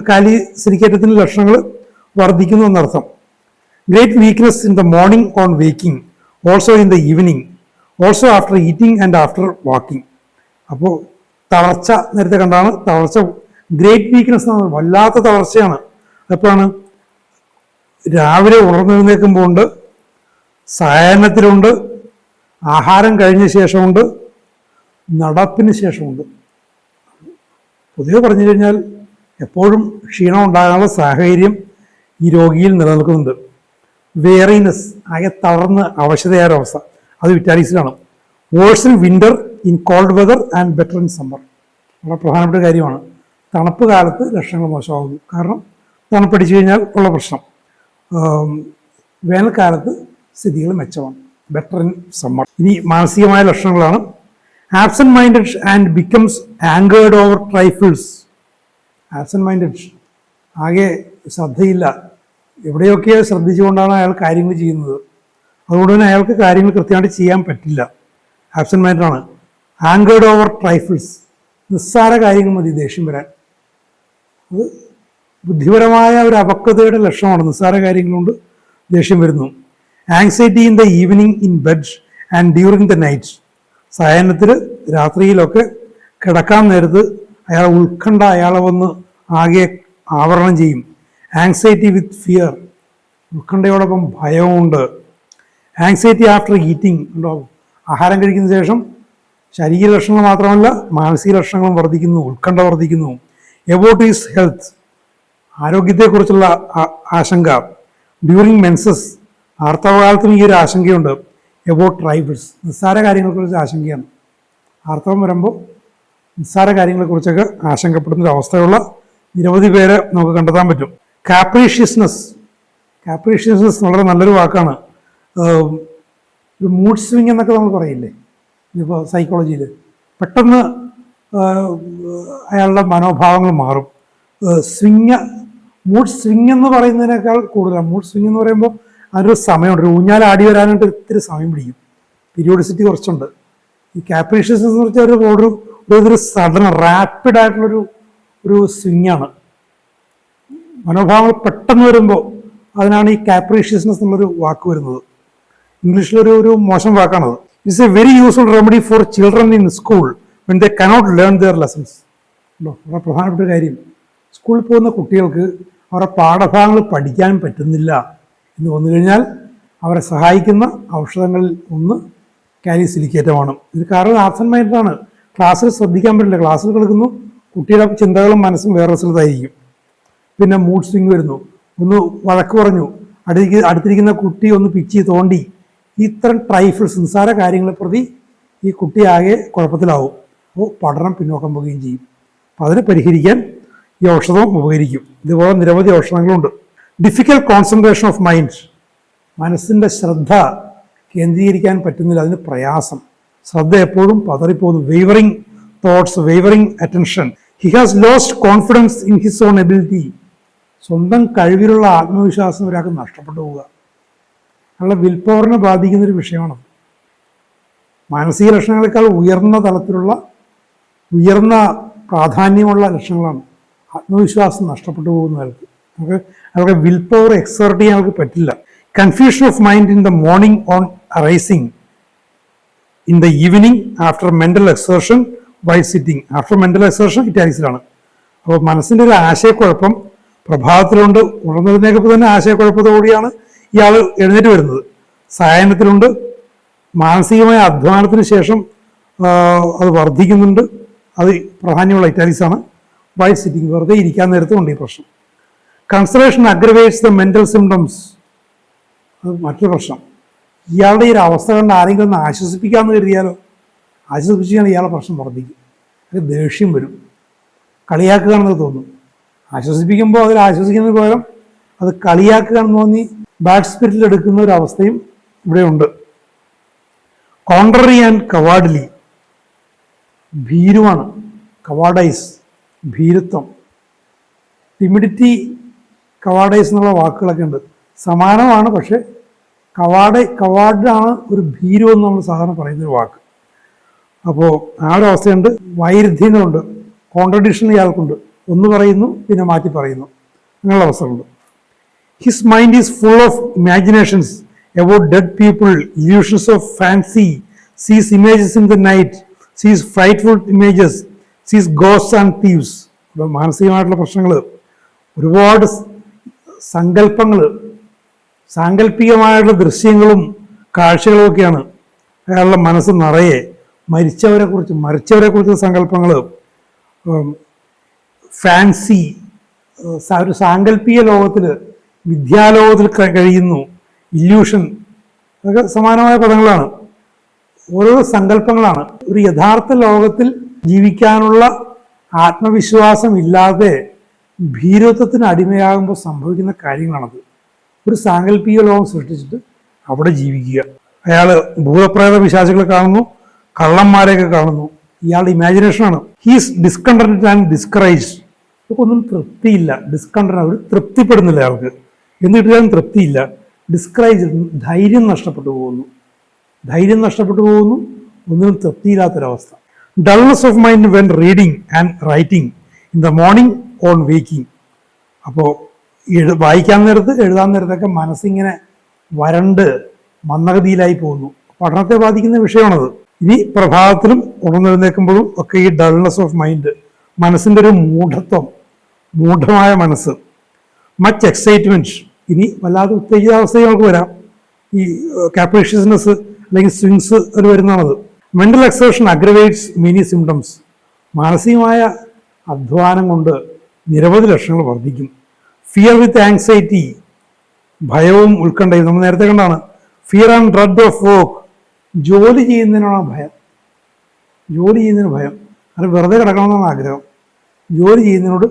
കാലിസിലിക്കേറ്റത്തിൻ്റെ ലക്ഷണങ്ങൾ വർദ്ധിക്കുന്നു എന്നർത്ഥം. Great weakness in the morning on waking, also in the evening, also after eating and after walking. അപ്പോൾ തളർച്ച നേരത്തെ കണ്ടാണ്, തളർച്ച ഗ്രേറ്റ് വീക്ക്നെസ് എന്ന് പറഞ്ഞാൽ വല്ലാത്ത തളർച്ചയാണ്. എപ്പോഴാണ്? രാവിലെ ഉണർന്നെഴുന്നേൽക്കുമ്പോൾ ഉണ്ട്, സായാഹ്നത്തിലുണ്ട്, ആഹാരം കഴിഞ്ഞ ശേഷമുണ്ട്, നടപ്പിന് ശേഷമുണ്ട്. പൊതുവെ പറഞ്ഞു കഴിഞ്ഞാൽ എപ്പോഴും ക്ഷീണം ഉണ്ടാകാനുള്ള സാഹചര്യം ഈ രോഗിയിൽ നിലനിൽക്കുന്നുണ്ട്. വേറിനെസ്, ആകെ തളർന്ന് അവശതയായൊരവസ്ഥ, അത് ഇറ്റാലിക്സിലാണ്. Worse in winter, in cold weather and better in summer. വളരെ പ്രധാനപ്പെട്ട കാര്യമാണ്. തണുപ്പ് കാലത്ത് ലക്ഷണങ്ങൾ മോശമാകുന്നു, കാരണം തണുപ്പടിച്ചു കഴിഞ്ഞാൽ ഉള്ള പ്രശ്നം. വേനൽക്കാലത്ത് സ്ഥിതികൾ മെച്ചമാണ്, ബെറ്റർ ഇൻ സമ്മർ. ഇനി മാനസികമായ ലക്ഷണങ്ങളാണ്. Absent minded and becomes angered over trifles. Absent minded, ആകെ ശ്രദ്ധയില്ല, എവിടെയൊക്കെ ശ്രദ്ധിച്ചുകൊണ്ടാണ് അയാൾ കാര്യങ്ങൾ ചെയ്യുന്നത്. അതുകൊണ്ട് തന്നെ അയാൾക്ക് കാര്യങ്ങൾ കൃത്യമായിട്ട് ചെയ്യാൻ പറ്റില്ല. ആബ്സെന്റ് മൈൻഡഡ് ആണ്. ആങ്കേർഡ് ഓവർ ട്രൈഫിൾസ്, നിസ്സാര കാര്യങ്ങൾ മതി ദേഷ്യം വരാൻ. അത് ബുദ്ധിപരമായ ഒരു അപക്വതയുടെ ലക്ഷണമാണ്. നിസ്സാര കാര്യങ്ങളുകൊണ്ട് ദേഷ്യം വരുന്നു. Anxiety in the evening in bed and during the night. സായാഹ്നത്തിൽ രാത്രിയിലൊക്കെ കിടക്കാൻ നേരത്ത് അയാൾ ഉത്കണ്ഠ അയാളെ വന്ന് ആകെ ആവരണം ചെയ്യും. ആങ്സൈറ്റി വിത്ത് ഫിയർ, ഉത്കണ്ഠയോടൊപ്പം ഭയവുമുണ്ട്. ആങ്സൈറ്റി ആഫ്റ്റർ ഈറ്റിംഗ് ഉണ്ടാവും. ആഹാരം കഴിക്കുന്ന ശേഷം ശാരീരിക ലക്ഷണങ്ങൾ മാത്രമല്ല മാനസിക ലക്ഷണങ്ങളും വർദ്ധിക്കുന്നു, ഉത്കണ്ഠ വർദ്ധിക്കുന്നു. എബൌട്ട് ഹിസ് ഹെൽത്ത്, ആരോഗ്യത്തെക്കുറിച്ചുള്ള ആശങ്ക. ഡ്യൂറിങ് മെൻസസ്, ആർത്തവകാലത്തും ഈ ഒരു ആശങ്കയുണ്ട്. എബൌട്ട് ട്രൈബിൾസ്, നിസ്സാര കാര്യങ്ങളെക്കുറിച്ച് ആശങ്കയാണ്. ആർത്തവം വരുമ്പോൾ നിസ്സാര കാര്യങ്ങളെക്കുറിച്ചൊക്കെ ആശങ്കപ്പെടുന്ന അവസ്ഥയുള്ള നിരവധി പേരെ നമുക്ക് കണ്ടെത്താൻ പറ്റും. കാപ്രീഷ്യസ്നെസ് വളരെ നല്ലൊരു വാക്കാണ്. ഒരു മൂഡ് സ്വിങ് എന്നൊക്കെ നമ്മൾ പറയില്ലേ ഇപ്പോൾ സൈക്കോളജിയിൽ, പെട്ടെന്ന് അയാളുടെ മനോഭാവങ്ങൾ മാറും. മൂഡ് സ്വിങ് എന്ന് പറയുന്നതിനേക്കാൾ കൂടുതലാണ്. മൂഡ് സ്വിങ് എന്ന് പറയുമ്പോൾ അതിനൊരു സമയമുണ്ട്. ഒരു ഊഞ്ഞാൽ ആടി വരാനായിട്ട് ഇത്തിരി സമയം പിടിക്കും, പീരിയോഡിസിറ്റി കുറച്ചുണ്ട്. ഈ കാപ്രീഷ്യസ്നെസ് എന്ന് വെച്ചാൽ ഒരു സഡൻ റാപ്പിഡ് ആയിട്ടുള്ളൊരു സ്വിങ്ങാണ്. മനോഭാവങ്ങൾ പെട്ടെന്ന് വരുമ്പോൾ അതിനാണ് ഈ കാപ്രീഷ്യസ്നെസ് എന്നുള്ളൊരു വാക്ക് വരുന്നത്. ഇംഗ്ലീഷിലൊരു മോശം വാക്കാണത്. It's a very useful remedy for children in school when they cannot learn their lessons. വളരെ പ്രധാനപ്പെട്ട കാര്യം, സ്കൂളിൽ പോകുന്ന കുട്ടികൾക്ക് അവരുടെ പാഠഭാഗങ്ങൾ പഠിക്കാൻ പറ്റുന്നില്ല എന്ന് വന്നു കഴിഞ്ഞാൽ അവരെ സഹായിക്കുന്ന ഔഷധങ്ങളിൽ ഒന്ന് കാലിസിലിക്കേറ്റമാണ്. ഇത് കാരണം ആബ്സെന്റ് മൈൻഡാണ്. ക്ലാസ്സിൽ ശ്രദ്ധിക്കാൻ പറ്റില്ല, ക്ലാസ്സിൽ കിടക്കുന്നു, കുട്ടിയുടെ ചിന്തകളും മനസ്സും വേറെ സ്ഥലത്തായിരിക്കും. പിന്നെ മൂഡ് സ്വിങ് വരുന്നു, ഒന്ന് വഴക്ക് പറഞ്ഞു, അടുത്തിരിക്കുന്ന കുട്ടി ഒന്ന് പിച്ചി തോണ്ടി, ഇത്തരം ട്രൈഫിൾസ് നിസ്സാര കാര്യങ്ങളെ പ്രതി ഈ കുട്ടി ആകെ കുഴപ്പത്തിലാവും. അപ്പോൾ പഠനം പിന്നോക്കം പോവുകയും ചെയ്യും. അപ്പോൾ അതിനെ പരിഹരിക്കാൻ ഈ ഔഷധവും ഉപകരിക്കും. ഇതുപോലെ നിരവധി ഔഷധങ്ങളുണ്ട്. ഡിഫിക്കൽട്ട് കോൺസെൻട്രേഷൻ ഓഫ് മൈൻഡ്, മനസ്സിൻ്റെ ശ്രദ്ധ കേന്ദ്രീകരിക്കാൻ പറ്റുന്നില്ല, അതിന് പ്രയാസം, ശ്രദ്ധ എപ്പോഴും പതറിപ്പോകുന്നു. Wavering thoughts, wavering attention. He has lost confidence in his own ability. സ്വന്തം കഴിവിലുള്ള ആത്മവിശ്വാസം ഒരാൾക്ക് നഷ്ടപ്പെട്ടു പോവുക. അയാളുടെ വിൽ പവറിനെ ബാധിക്കുന്നൊരു വിഷയമാണ്. മാനസിക ലക്ഷണങ്ങളെക്കാൾ ഉയർന്ന തലത്തിലുള്ള ഉയർന്ന പ്രാധാന്യമുള്ള ലക്ഷണങ്ങളാണ്. ആത്മവിശ്വാസം നഷ്ടപ്പെട്ടു പോകുന്ന അയാൾക്ക് വിൽ പവർ എക്സേർട്ട് ചെയ്യാൻ അവർക്ക് പറ്റില്ല. Confusion of mind in the morning on arising, in the evening after mental exertion while sitting. After mental exertion ഇറ്റാലിക്സിലാണ്. അപ്പോൾ മനസ്സിൻ്റെ ഒരു ആശയക്കുഴപ്പം പ്രഭാതത്തിലുണ്ട്, ഉണർന്നതിനേക്കപ്പോൾ തന്നെ ആശയക്കുഴപ്പത്തോടുകൂടിയാണ് ഇയാൾ എഴുന്നേറ്റ് വരുന്നത്. സായാഹ്നത്തിലുണ്ട്, മാനസികമായ അധ്വാനത്തിന് ശേഷം അത് വർദ്ധിക്കുന്നുണ്ട്, അത് പ്രാധാന്യമുള്ള ഇറ്റാലിക്സാണ്. വൈ സിറ്റിംഗ്, വെറുതെ ഇരിക്കാൻ നേരത്തുണ്ട് ഈ പ്രശ്നം. Consideration aggravates the mental symptoms, അത് മറ്റൊരു പ്രശ്നം. ഇയാളുടെ ഈ ഒരു അവസ്ഥ കണ്ട് ആരെങ്കിലും ഒന്ന് ആശ്വസിപ്പിക്കാമെന്ന് കരുതിയാലോ, ആശ്വസിപ്പിച്ചാൽ ഇയാളുടെ പ്രശ്നം വർദ്ധിക്കും. അത് ദേഷ്യം വരും, കളിയാക്കുകയാണെന്ന് തോന്നും. ആശ്വസിപ്പിക്കുമ്പോൾ അതിൽ ആശ്വസിക്കുന്നതിന് പകരം അത് കളിയാക്കുകയാണെന്ന് തോന്നി ബാഡ് സ്പിരിറ്റിൽ എടുക്കുന്ന ഒരു അവസ്ഥയും ഇവിടെയുണ്ട്. കോൺട്രറി ആൻഡ് കവാർഡ്ലി, ഭീരുവാണ്. കവാർഡൈസ്, ഭീരുത്വം. ടിമിഡിറ്റി, കവാർഡൈസ് എന്നുള്ള വാക്കുകളൊക്കെ ഉണ്ട്, സമാനമാണ്. പക്ഷെ കവാർഡാണ് ഒരു ഭീരു എന്ന് നമ്മൾ സാധാരണ പറയുന്നൊരു വാക്ക്. അപ്പോൾ ആ ഒരു അവസ്ഥയുണ്ട്. വൈരുദ്ധ്യങ്ങളുണ്ട്, കോൺട്രഡിക്ഷൻ ഇയാൾക്കുണ്ട്. ഒന്ന് പറയുന്നു പിന്നെ മാറ്റി പറയുന്നു, അങ്ങനെയുള്ള അവസ്ഥകളുണ്ട്. His mind is full of imaginations about dead people, illusions of fancy, sees images in the night, sees frightful images, sees ghosts and thieves. മാനസികമായിട്ടുള്ള പ്രശ്നങ്ങൾ, ഒരുപാട് സങ്കല്പങ്ങൾ, സാങ്കല്പികമായിട്ടുള്ള ദൃശ്യങ്ങളും കാഴ്ചകളും ഒക്കെയാണ് അയാളുടെ മനസ്സ് നിറയെ. മരിച്ചവരെക്കുറിച്ചുള്ള സങ്കല്പങ്ങൾ, ഫാൻസി, ഒരു സാങ്കല്പിക ലോകത്തിൽ, വിദ്യാലോകത്തിൽ കഴിയുന്നു, ഇല്യൂഷൻ, അതൊക്കെ സമാനമായ പദങ്ങളാണ്, ഓരോ സങ്കല്പങ്ങളാണ്. ഒരു യഥാർത്ഥ ലോകത്തിൽ ജീവിക്കാനുള്ള ആത്മവിശ്വാസം ഇല്ലാതെ ഭീരുത്വത്തിന് അടിമയാകുമ്പോൾ സംഭവിക്കുന്ന കാര്യങ്ങളാണത്. ഒരു സാങ്കല്പിക ലോകം സൃഷ്ടിച്ചിട്ട് അവിടെ ജീവിക്കുക. അയാൾ ഭൂതപ്രേത പിശാചുകളെ കാണുന്നു, കള്ളന്മാരെയൊക്കെ കാണുന്നു. ഇയാളുടെ ഇമാജിനേഷനാണ്. He's discontent and discouraged. ഒന്നും തൃപ്തിയില്ല. ഡിസ്കണ്ടന്റ്, ഒരു തൃപ്തിപ്പെടുന്നില്ല അയാൾക്ക്. എന്നിട്ട് തൃപ്തിയില്ല. ഡിസ്കറേജ്ഡ്, ധൈര്യം നഷ്ടപ്പെട്ടു പോകുന്നു. ഒന്നിനും തൃപ്തിയില്ലാത്തൊരവസ്ഥ. Dullness of mind when reading and writing in the morning on waking. അപ്പോൾ വായിക്കാൻ നേരത്ത്, എഴുതാൻ നേരത്തൊക്കെ മനസ്സിങ്ങനെ വരണ്ട് മന്ദഗതിയിലായി പോകുന്നു. പഠനത്തെ ബാധിക്കുന്ന വിഷയമാണത്. ഇനി പ്രഭാതത്തിലും ഉണർന്നെഴുന്നേൽക്കുമ്പോഴും ഒക്കെ ഈ ഡൾനെസ് ഓഫ് മൈൻഡ്, മനസ്സിൻ്റെ ഒരു മൂഢമായ മനസ്സ്. മച്ച് എക്സൈറ്റ്മെൻറ്റ്, ഇനി വല്ലാതെ ഉത്തേജിതാവസ്ഥയും നമുക്ക് വരാം. ഈ കാപ്രീഷ്യസ്നെസ് അല്ലെങ്കിൽ സ്വിങ്സ് അത് വരുന്നതാണത്. Mental exertion aggravates many symptoms. മാനസികമായ അധ്വാനം കൊണ്ട് നിരവധി ലക്ഷണങ്ങൾ വർദ്ധിക്കും. ഫിയർ വിത്ത് ആങ്സൈറ്റി, ഭയവും ഉത്കണ്ഠയും. നമ്മൾ നേരത്തെ കണ്ടാണ് fear and dread of work. ജോലി ചെയ്യുന്നതിനാണ് ഭയം. ജോലി ചെയ്യുന്നതിന് ഭയം. അത് വെറുതെ കിടക്കണമെന്നാണ് ആഗ്രഹം. ജോലി ചെയ്യുന്നതിനോട്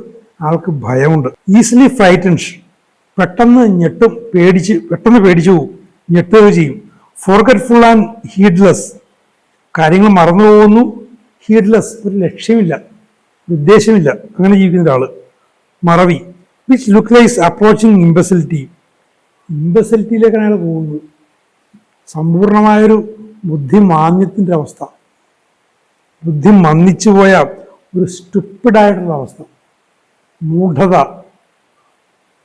ആൾക്ക് ഭയമുണ്ട്. Easily frightened. പെട്ടെന്ന് ഞെട്ടും, പെട്ടെന്ന് പേടിച്ചു പോകും, ഞെട്ടുകയും ചെയ്യും. ഫോർഗറ്റ്ഫുൾ ആൻഡ് ഹീഡ്ലെസ്. കാര്യങ്ങൾ മറന്നു പോകുന്നു. ഹീഡ്ലെസ്, ഒരു ലക്ഷ്യമില്ല, ഉദ്ദേശമില്ല, അങ്ങനെ ജീവിക്കുന്ന ഒരാൾ. മറവി. Which look lies approaching imbecility. ഇമ്പസിലിറ്റിയിലേക്കാണ് അയാൾ പോകുന്നത്. സമ്പൂർണമായൊരു ബുദ്ധിമാന്യത്തിൻ്റെ അവസ്ഥ, ബുദ്ധി മന്ദിച്ചു പോയ ഒരു സ്റ്റുപ്പിഡായിട്ടുള്ള അവസ്ഥ, മൂഢത.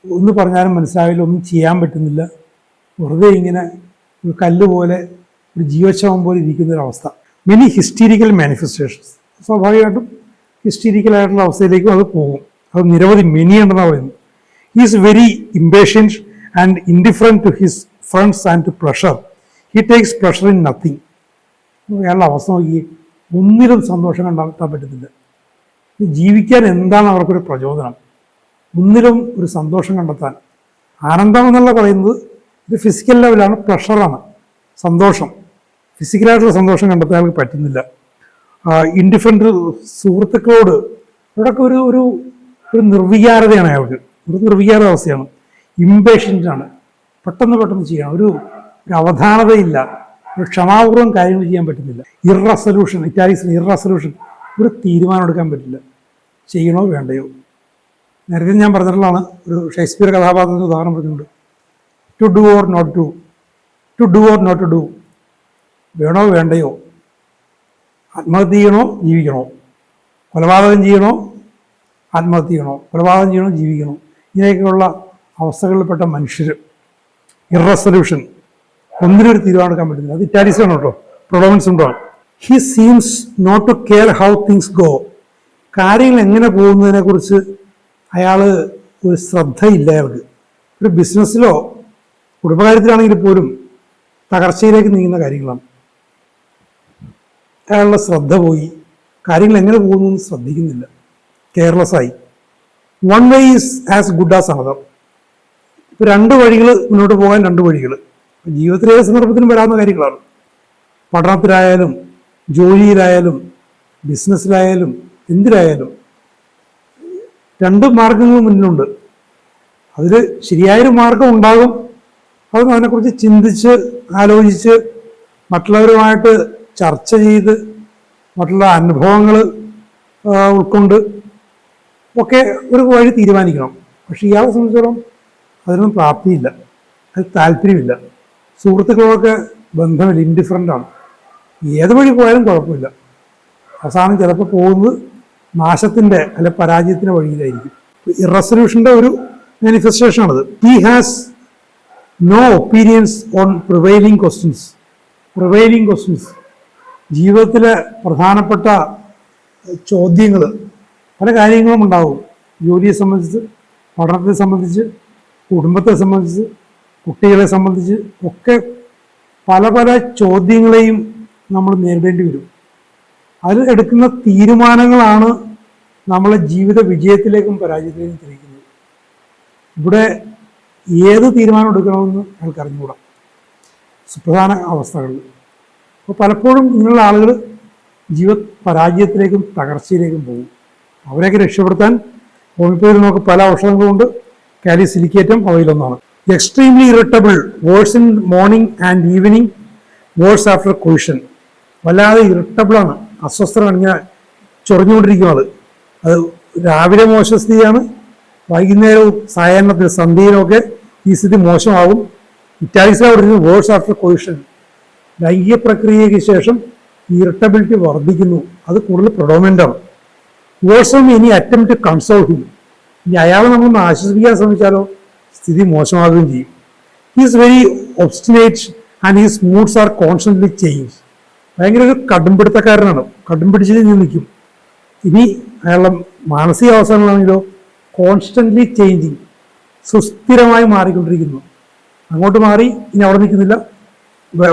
ഒന്ന് പറഞ്ഞാലും മനസ്സിലാവില്ല, ഒന്നും ചെയ്യാൻ പറ്റുന്നില്ല, വെറുതെ ഇങ്ങനെ ഒരു കല്ല് പോലെ, ഒരു ജീവശവം പോലെ ഇരിക്കുന്നൊരവസ്ഥ. Many ഹിസ്റ്റീരിക്കൽ manifestations. സ്വാഭാവികമായിട്ടും ഹിസ്റ്റീരിക്കലായിട്ടുള്ള അവസ്ഥയിലേക്കും അത് പോകും. അത് നിരവധി മെനി ഉണ്ടെന്നാണ് പറയുന്നത്. Is very impatient and indifferent to his friends and to pleasure. He takes pleasure in nothing. അയാളുടെ അവസ്ഥ നോക്കി, ഒന്നിലും സന്തോഷം കണ്ടെത്താൻ പറ്റത്തില്ല. ജീവിക്കാൻ എന്താണ് അവർക്കൊരു പ്രചോദനം? ഒന്നിലും ഒരു സന്തോഷം കണ്ടെത്താൻ. ആനന്ദം എന്നുള്ള പറയുന്നത് ഒരു ഫിസിക്കൽ ലെവലാണ്, പ്ലഷറാണ്, സന്തോഷം. ഫിസിക്കലായിട്ടുള്ള സന്തോഷം കണ്ടെത്താൻ അവർക്ക് പറ്റുന്നില്ല. ഇൻഡിഫറൻറ്റ് സുഹൃത്തുക്കളോട് ഇവിടെയൊക്കെ ഒരു ഒരു ഒരു നിർവികാരതയാണ് അയാൾക്ക്, ഒരു നിർവികാര അവസ്ഥയാണ്. ഇംപേഷ്യൻ്റാണ്, പെട്ടെന്ന് ചെയ്യണം. ഒരു അവധാനതയില്ല, ഒരു ക്ഷമാപൂർവ്വം കാര്യങ്ങൾ ചെയ്യാൻ പറ്റുന്നില്ല. ഇറസൊല്യൂഷൻ, ഇറ്റാലിക്സിൽ ഇറസൊല്യൂഷൻ, ഒരു തീരുമാനം എടുക്കാൻ പറ്റില്ല, ചെയ്യണോ വേണ്ടയോ. നേരത്തെ ഞാൻ പറഞ്ഞിട്ടുള്ളതാണ്, ഒരു ഷേക്സ്പിയർ കഥാപാത്രത്തിന് ഉദാഹരണം പറഞ്ഞിട്ടുണ്ട്. To do or not to, to do or not to do, വേണോ വേണ്ടയോ, ആത്മഹത്യ ചെയ്യണോ ജീവിക്കണോ, കൊലപാതകം ചെയ്യണോ ആത്മഹത്യ ചെയ്യണോ, കൊലപാതകം ചെയ്യണോ ജീവിക്കണോ, ഇങ്ങനെയൊക്കെയുള്ള അവസ്ഥകളിൽപ്പെട്ട മനുഷ്യർ. ഇറസൊല്യൂഷൻ, ഒന്നിനൊരു തീരുമാനം എടുക്കാൻ പറ്റുന്നില്ല. അത് ഇറ്റാലിക്സാണ് കേട്ടോ, പ്രൊഡോമൻസ് ഉണ്ടോ. He seems not to care how things go. കാര്യങ്ങൾ എങ്ങനെ പോകുന്നതിനെക്കുറിച്ച് അയാൾ ഒരു ശ്രദ്ധയില്ല അയാൾക്ക്. ഒരു ബിസിനസ്സിലോ കുടുംബകാര്യത്തിലാണെങ്കിൽ പോലും തകർച്ചയിലേക്ക് നീങ്ങുന്ന കാര്യങ്ങളാണ്. അയാളുടെ ശ്രദ്ധ പോയി, കാര്യങ്ങൾ എങ്ങനെ പോകുന്നു എന്ന് ശ്രദ്ധിക്കുന്നില്ല, കെയർലെസ്സായി. One way is as good as another. ഇപ്പോൾ രണ്ട് വഴികൾ, മുന്നോട്ട് പോകാൻ രണ്ട് വഴികൾ. ജീവിതത്തിലെ ഏത് സന്ദർഭത്തിലും വരാവുന്ന കാര്യങ്ങളാണ്. പഠനത്തിലായാലും ജോലിയിലായാലും ബിസിനസ്സിലായാലും എന്തിലായാലും രണ്ട് മാർഗങ്ങൾ മുന്നിലുണ്ട്. അതിൽ ശരിയായൊരു മാർഗം ഉണ്ടാകും. അത് അതിനെക്കുറിച്ച് ചിന്തിച്ച് ആലോചിച്ച് മറ്റുള്ളവരുമായിട്ട് ചർച്ച ചെയ്ത് മറ്റുള്ള അനുഭവങ്ങൾ ഉൾക്കൊണ്ട് ഒക്കെ ഒരു വഴി തീരുമാനിക്കണം. പക്ഷെ ഇയാളെ സംബന്ധിച്ചിടത്തോളം അതിനൊന്നും പ്രാപ്തിയില്ല, അത് താല്പര്യമില്ല. സുഹൃത്തുക്കളൊക്കെ ബന്ധമില്ല, ഇൻഡിഫറൻ്റാണ്. ഏത് വഴി പോയാലും കുഴപ്പമില്ല. അവസാനം ചിലപ്പോൾ പോകുന്നത് നാശത്തിൻ്റെ അല്ലെ പരാജയത്തിൻ്റെ വഴിയിലായിരിക്കും. ഇറസൊല്യൂഷൻ്റെ ഒരു മാനിഫെസ്റ്റേഷനാണത്. He has no opinions on prevailing questions. Prevailing questions, ജീവിതത്തിലെ പ്രധാനപ്പെട്ട ചോദ്യങ്ങൾ, പല കാര്യങ്ങളും ഉണ്ടാവും. ജോലിയെ സംബന്ധിച്ച്, പഠനത്തെ സംബന്ധിച്ച്, കുടുംബത്തെ സംബന്ധിച്ച്, കുട്ടികളെ സംബന്ധിച്ച് ഒക്കെ പല പല ചോദ്യങ്ങളെയും നമ്മൾ നേരിടേണ്ടി വരും. അതിൽ എടുക്കുന്ന തീരുമാനങ്ങളാണ് നമ്മളെ ജീവിത വിജയത്തിലേക്കും പരാജയത്തിലേക്കും തിരിക്കുന്നത്. ഇവിടെ ഏത് തീരുമാനം എടുക്കണമെന്ന് അയാൾക്ക് അറിഞ്ഞുകൂടാ സുപ്രധാന അവസ്ഥകളിൽ. അപ്പോൾ പലപ്പോഴും ഇങ്ങനെയുള്ള ആളുകൾ പരാജയത്തിലേക്കും തകർച്ചയിലേക്കും പോകും. അവരെയൊക്കെ രക്ഷപ്പെടുത്താൻ ഹോമിയോപ്പതിയിൽ നമുക്ക് പല ഔഷധങ്ങളുണ്ട്. കാലിസിലിക്കേറ്റം അവയിലൊന്നാണ്. Extremely irritable, worse in morning and evening, worse after coition. വല്ലാതെ ഇറിറ്റബിളാണ്, അസ്വസ്ഥനാണ്, ഇങ്ങനെ ചൊറിഞ്ഞുകൊണ്ടിരിക്കും. അത് രാവിലെ മോശം സ്ഥിതിയാണ്, വൈകുന്നേരവും സായാഹ്നത്തിൽ സന്ധ്യയിലുമൊക്കെ ഈ സ്ഥിതി മോശമാകും. ഇറ്റാലിക്സിലാണ് പറയുന്നത് വേഴ്സ് ആഫ്റ്റർ കൊയിഷൻ. ലൈംഗിക പ്രക്രിയയ്ക്ക് ശേഷം ഇറിറ്റബിലിറ്റി വർദ്ധിക്കുന്നു, അത് കൂടുതൽ പ്രൊഡോമിനൻ്റാണ്. Worse on any attempt to console him. ഇനി അയാളെ നമ്മളൊന്ന് ആശ്വസിപ്പിക്കാൻ ശ്രമിച്ചാലോ സ്ഥിതി മോശമാകുകയും ചെയ്യും. He's very obstinate and his moods are constantly change. ഭയങ്കര ഒരു കടുംപിടുത്തക്കാരനാണ്, കടുംപിടിച്ച് നിൽക്കും. ഇനി അയാളുടെ മാനസിക അവസ്ഥകളാണെങ്കിലോ കോൺസ്റ്റന്റ്ലി ചേഞ്ചിങ്, സുസ്ഥിരമായി മാറിക്കൊണ്ടിരിക്കുന്നു. അങ്ങോട്ട് മാറി, ഇനി അവിടെ നിൽക്കുന്നില്ല,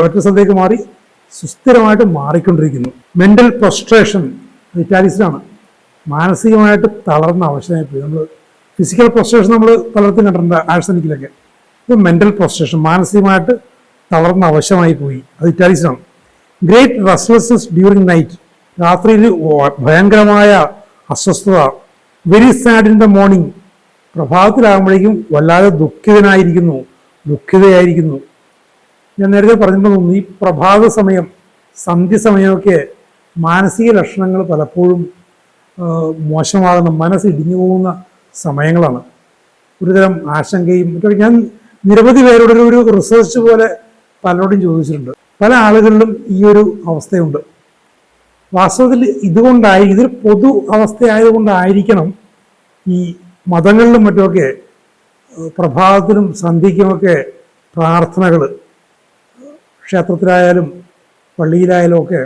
ഒറ്റ സ്ഥലത്തേക്ക് മാറി, സുസ്ഥിരമായിട്ട് മാറിക്കൊണ്ടിരിക്കുന്നു. മെൻ്റൽ പ്രൊസ്ട്രേഷൻ, ഇറ്റാലിക്സിലാണ്. മാനസികമായിട്ട് തളർന്ന അവസ്ഥയായിപ്പോയി. നമ്മൾ ഫിസിക്കൽ പ്രൊസ്ട്രേഷൻ നമ്മൾ പലർത്തും കണ്ടിട്ടുണ്ട്, ആഴ്സനിക്കിലൊക്കെ. ഇപ്പം മെൻ്റൽ പ്രൊസ്ട്രേഷൻ, മാനസികമായിട്ട് തളർന്ന അവശമായി പോയി. അത് ഇറ്റാലിക്സിലാണ്. ഗ്രേറ്റ് റെസ്റ്റ്ലെസ്നെസ് ഡ്യൂറിങ് നൈറ്റ്, രാത്രിയിൽ ഭയങ്കരമായ അസ്വസ്ഥത. Very sad in the morning, പ്രഭാതത്തിലാകുമ്പോഴേക്കും വല്ലാതെ ദുഃഖിതയായിരിക്കുന്നു. ഞാൻ നേരത്തെ പറഞ്ഞിട്ടുണ്ടെന്ന് തോന്നുന്നു, ഈ പ്രഭാത സമയം, സന്ധ്യ സമയമൊക്കെ മാനസിക ലക്ഷണങ്ങൾ പലപ്പോഴും മോശമാകുന്ന, മനസ്സിടിഞ്ഞു പോകുന്ന സമയങ്ങളാണ്. ഒരുതരം ആശങ്കയും മറ്റൊക്കെ. ഞാൻ നിരവധി പേരുടെ ഒരു റിസർച്ച് പോലെ പലരോടും ചോദിച്ചിട്ടുണ്ട്. പല ആളുകളിലും ഈ ഒരു അവസ്ഥയുണ്ട്. വാസ്തവത്തിൽ ഇതൊരു പൊതു അവസ്ഥയായതുകൊണ്ടായിരിക്കണം ഈ മതങ്ങളിലും മറ്റുമൊക്കെ പ്രഭാതത്തിലും സന്ധ്യയ്ക്കുമൊക്കെ പ്രാർത്ഥനകൾ, ക്ഷേത്രത്തിലായാലും പള്ളിയിലായാലും ഒക്കെ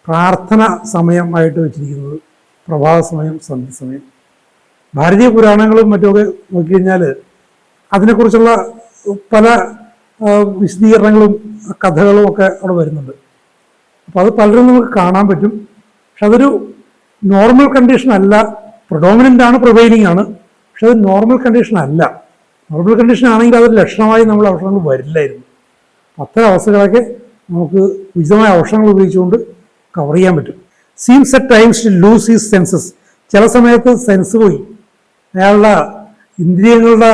പ്രാർത്ഥന സമയമായിട്ട് വെച്ചിരിക്കുന്നത് പ്രഭാത സമയം, സന്ധ്യ സമയം. ഭാരതീയ പുരാണങ്ങളും മറ്റുമൊക്കെ നോക്കിക്കഴിഞ്ഞാൽ അതിനെക്കുറിച്ചുള്ള പല വിശദീകരണങ്ങളും കഥകളും ഒക്കെ അവിടെ വരുന്നുണ്ട്. അപ്പോൾ അത് പലരും നമുക്ക് കാണാൻ പറ്റും. പക്ഷെ അതൊരു നോർമൽ കണ്ടീഷൻ അല്ല. പ്രൊഡോമിനൻ്റ് ആണ്, പ്രിവൈലിംഗ് ആണ്. പക്ഷെ അത് നോർമൽ കണ്ടീഷൻ അല്ല. നോർമൽ കണ്ടീഷൻ ആണെങ്കിൽ അതൊരു ലക്ഷണമായി നമ്മൾ ഔഷധങ്ങൾ വരില്ലായിരുന്നു. അത്തരം അവസ്ഥകളൊക്കെ നമുക്ക് ഉചിതമായ ഔഷധങ്ങൾ ഉപയോഗിച്ചുകൊണ്ട് കവർ ചെയ്യാൻ പറ്റും. Seems at times to lose his senses, ചില സമയത്ത് സെൻസ് പോയി, അയാളുടെ ഇന്ദ്രിയങ്ങളുടെ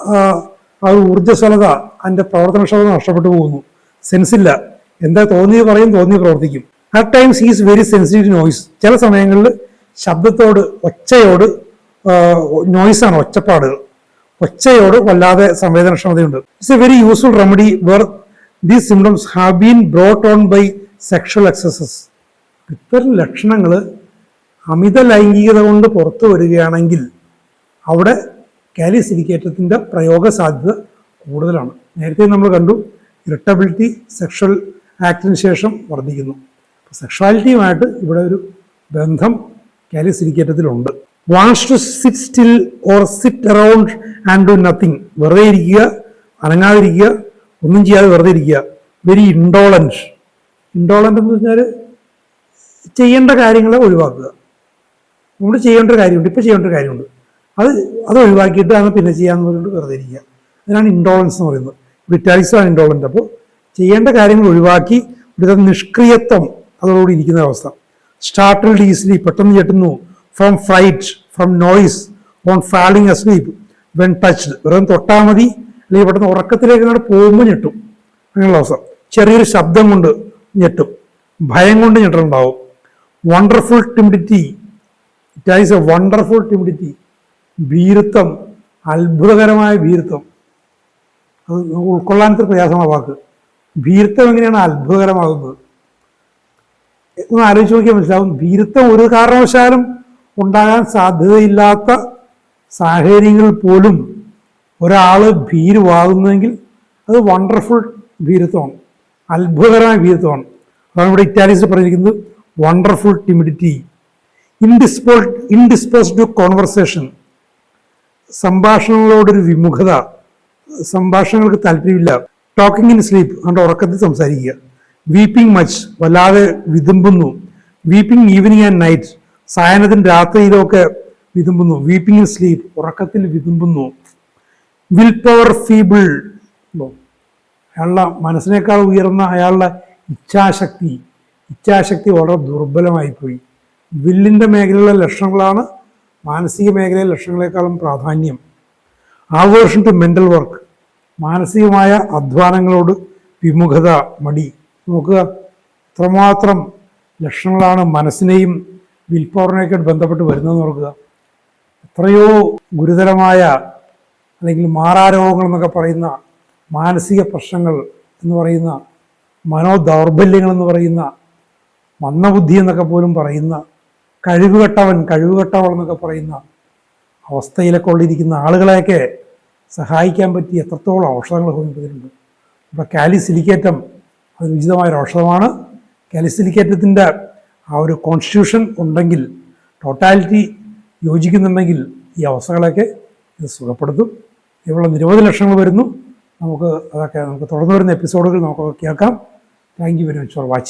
ആ ഒരു ഊർജ്ജസ്വലത, അതിൻ്റെ പ്രവർത്തനക്ഷമത നഷ്ടപ്പെട്ടു പോകുന്നു. സെൻസില്ല, എന്താ തോന്നിയത് പറയും, തോന്നി പ്രവർത്തിക്കും. At times he's very sensitive to noise, ചില സമയങ്ങളിൽ ശബ്ദത്തോട്, ഒച്ചയോട്, നോയ്സാണ് ഒച്ചപ്പാടുകൾ, ഒച്ചയോട് വല്ലാതെ സംവേദനക്ഷമതയുണ്ട്. It's a very useful remedy where these symptoms have been brought on by sexual excesses. ഇത്തരം ലക്ഷണങ്ങൾ അമിത ലൈംഗികത കൊണ്ട് പുറത്തു വരികയാണെങ്കിൽ അവിടെ കാലിസിലിക്കേറ്റത്തിൻ്റെ പ്രയോഗ സാധ്യത കൂടുതലാണ്. നേരത്തെ നമ്മൾ കണ്ടു, ഇറിറ്റബിലിറ്റി സെക്ഷൽ ആക്ടിന് ശേഷം വർദ്ധിക്കുന്നു. സെക്ഷുവാലിറ്റിയുമായിട്ട് ഇവിടെ ഒരു ബന്ധം കാലിസിലിക്കേറ്റത്തിലുണ്ട്. Wants to sit still or sit around and do nothing, വെറുതെ ഇരിക്കുക, അനങ്ങാതിരിക്കുക, ഒന്നും ചെയ്യാതെ വെറുതെ ഇരിക്കുക. വെരി ഇൻഡോളൻറ്റ് എന്ന് പറഞ്ഞാൽ ചെയ്യേണ്ട കാര്യങ്ങളെ ഒഴിവാക്കുക. നമ്മൾ ചെയ്യേണ്ട ഒരു കാര്യമുണ്ട്, ഇപ്പോൾ ചെയ്യേണ്ട ഒരു കാര്യമുണ്ട്, അത് ഒഴിവാക്കിയിട്ട് അത് പിന്നെ ചെയ്യാമെന്ന് പറഞ്ഞിട്ട് വെറുതെ ഇരിക്കുക. അതിനാണ് ഇൻഡോളൻസ് എന്ന് പറയുന്നത്. ഇറ്റാലിക്സാണ് ഇൻഡോളൻ്റ്. അപ്പോൾ ചെയ്യേണ്ട കാര്യങ്ങൾ ഒഴിവാക്കി ഒരു നിഷ്ക്രിയത്വം അതോടുകൂടി ഇരിക്കുന്ന അവസ്ഥ. സ്റ്റാർട്ടിൽഡ് ഈസിലി, പെട്ടെന്ന് ഞെട്ടുന്നു. From fright, from noise, on falling asleep, when touched, വെറുതെ തൊട്ടാൽ മതി, അല്ലെങ്കിൽ പെട്ടെന്ന് ഉറക്കത്തിലേക്ക് അങ്ങോട്ട് പോകുമ്പോൾ ഞെട്ടും, അങ്ങനെയുള്ള അവസ്ഥ. ചെറിയൊരു ശബ്ദം കൊണ്ട് ഞെട്ടും, ഭയം കൊണ്ട് ഞെട്ടലുണ്ടാവും. Wonderful timidity, it is a wonderful timidity, ഭീരുത്വം, അത്ഭുതകരമായ ഭീരുത്വം. അത് നമുക്ക് ഉൾക്കൊള്ളാനത്തെ പ്രയാസമായ വാക്ക്. ഭീരുത്വം എങ്ങനെയാണ് അത്ഭുതകരമാകുന്നത്? ഒന്ന് ആലോചിച്ച് നോക്കിയാൽ മനസ്സിലാവും. ഭീരുത്വം ഒരു കാരണവശാലും ഉണ്ടാകാൻ സാധ്യതയില്ലാത്ത സാഹചര്യങ്ങളിൽ പോലും ഒരാൾ ഭീരുവാകുന്നതെങ്കിൽ അത് വണ്ടർഫുൾ ഭീരുത്വമാണ്, അത്ഭുതകരമായ ഭീരുത്വമാണ്. അതാണ് ഇവിടെ ഇറ്റാലിക്സിൽ പറഞ്ഞിരിക്കുന്നത്, വണ്ടർഫുൾ ടിമിഡിറ്റി. ഇൻഡിസ്പോസ്ഡ് ടു കോൺവെർസേഷൻ, സംഭാഷണങ്ങളോടൊരു വിമുഖത, സംഭാഷണങ്ങൾക്ക് താല്പര്യമില്ല. ടോക്കിംഗ് ഇൻ സ്ലീപ്പ്, അതുകൊണ്ട് ഉറക്കത്തിൽ സംസാരിക്കുക. വീപ്പിംഗ് മച്ച്, വല്ലാതെ വിതുമ്പുന്നു. വീപ്പിംഗ് ഈവനിങ് ആൻഡ് നൈറ്റ്, സായനത്തിന് രാത്രിയിലൊക്കെ വിതുമ്പുന്നു. വീപ്പിംഗ് ഇൻ സ്ലീപ്പ്, ഉറക്കത്തിൽ വിതുമ്പുന്നു. വിൽ പവർ ഫീബിൾ, അയാളുടെ മനസ്സിനേക്കാൾ ഉയർന്ന അയാളുടെ ഇച്ഛാശക്തി വളരെ ദുർബലമായിപ്പോയി. വില്ലിൻ്റെ മേഖലയിലെ ലക്ഷണങ്ങളാണ് മാനസിക മേഖലയിലെ ലക്ഷണങ്ങളെക്കാളും പ്രാധാന്യം. ആവേർഷൻ ടു മെൻ്റൽ വർക്ക്, മാനസികമായ അധ്വാനങ്ങളോട് വിമുഖത, മടി. നോക്കുക, എത്രമാത്രം ലക്ഷണങ്ങളാണ് മനസ്സിനെയും വിൽ പവറിനെയൊക്കെ ബന്ധപ്പെട്ട് വരുന്നതെന്ന് ഓർക്കുക. എത്രയോ ഗുരുതരമായ അല്ലെങ്കിൽ മാറാരോഗങ്ങൾ എന്നൊക്കെ പറയുന്ന മാനസിക പ്രശ്നങ്ങൾ എന്ന് പറയുന്ന, മനോദൗർബല്യങ്ങൾ എന്ന് പറയുന്ന, മന്ദബുദ്ധി എന്നൊക്കെ പോലും പറയുന്ന, കഴിവുകെട്ടവൾ എന്നൊക്കെ പറയുന്ന അവസ്ഥയിലൊക്കെ ഉള്ളിരിക്കുന്ന ആളുകളെയൊക്കെ സഹായിക്കാൻ പറ്റി എത്രത്തോളം ഔഷധങ്ങൾ ഹോമിയോപ്പതിയിലുണ്ട്. ഇപ്പോൾ കാലിസിലിക്കേറ്റം അത് ഉചിതമായൊരു ഔഷധമാണ്. കാലിസിലിക്കേറ്റത്തിൻ്റെ ആ ഒരു കോൺസ്റ്റിറ്റ്യൂഷൻ ഉണ്ടെങ്കിൽ, ടോട്ടാലിറ്റി യോജിക്കുന്നുണ്ടെങ്കിൽ ഈ അവസ്ഥകളൊക്കെ ഇത് സുഖപ്പെടുത്തും. ഇതുള്ള നിരവധി ലക്ഷണങ്ങൾ വരുന്നു. നമുക്ക് തുടർന്ന് വരുന്ന എപ്പിസോഡുകൾ നമുക്ക് കേൾക്കാം. Thank you very much for watching.